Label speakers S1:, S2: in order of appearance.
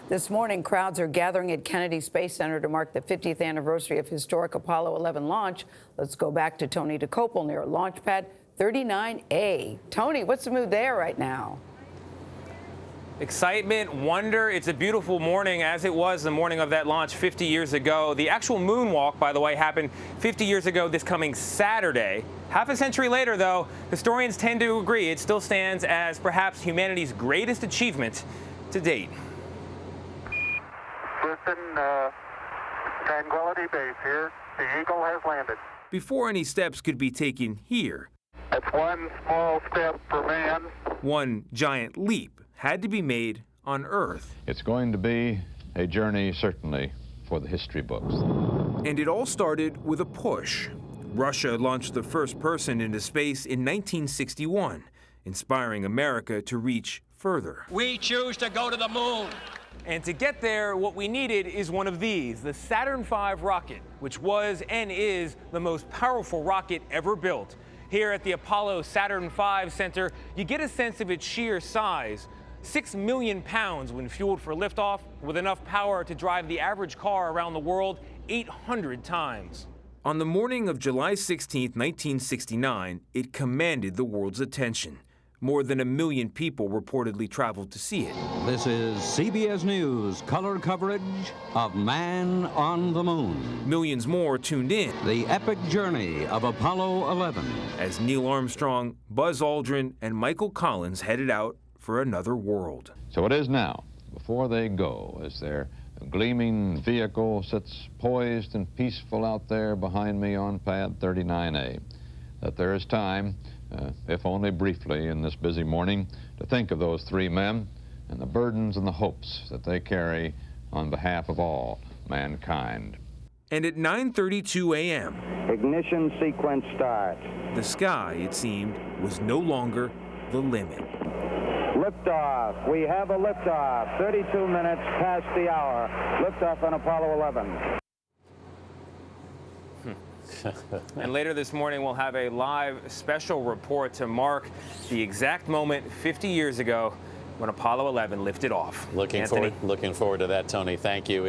S1: This morning, crowds are gathering at Kennedy Space Center to mark the 50th anniversary of historic Apollo 11 launch. Let's go back to Tony Dokoupil near Launch Pad 39A. Tony, what's the mood there right now?
S2: Excitement, wonder. It's a beautiful morning, as it was the morning of that launch 50 years ago. The actual moonwalk, by the way, happened 50 years ago this coming Saturday. Half a century later, though, historians tend to agree it still stands as perhaps humanity's greatest achievement to date.
S3: Listen, Tranquility Base here. The Eagle has landed.
S2: Before any steps could be taken here,
S3: That's one small step for man.
S2: one giant leap had to be made on Earth.
S4: It's going to be a journey, certainly, for the history books.
S2: And it all started with a push. Russia launched the first person into space in 1961, inspiring America to reach further.
S5: We choose to go to the moon.
S2: And to get there, what we needed is one of these, the Saturn V rocket, which was and is the most powerful rocket ever built. Here at the Apollo Saturn V Center, you get a sense of its sheer size. 6 million pounds when fueled for liftoff, with enough power to drive the average car around the world 800 times. On the morning of July 16, 1969, it commanded the world's attention. More than 1 million people reportedly traveled to see it.
S6: This is CBS News color coverage of Man on the Moon.
S2: Millions more tuned in.
S6: The epic journey of Apollo 11.
S2: As Neil Armstrong, Buzz Aldrin, and Michael Collins headed out for another world.
S4: So it is now, before they go, as their gleaming vehicle sits poised and peaceful out there behind me on pad 39A, that there is time, if only briefly in this busy morning, to think of those three men and the burdens and the hopes that they carry on behalf of all mankind.
S2: And at 9:32 a.m.,
S7: Ignition sequence start.
S2: the sky, it seemed, was no longer the limit.
S7: Liftoff. We have a liftoff. 32 minutes past the hour. Liftoff on Apollo 11.
S2: And later this morning, we'll have a live special report to mark the exact moment 50 years ago when Apollo 11 lifted off.
S8: Looking forward to that, Tony. Thank you.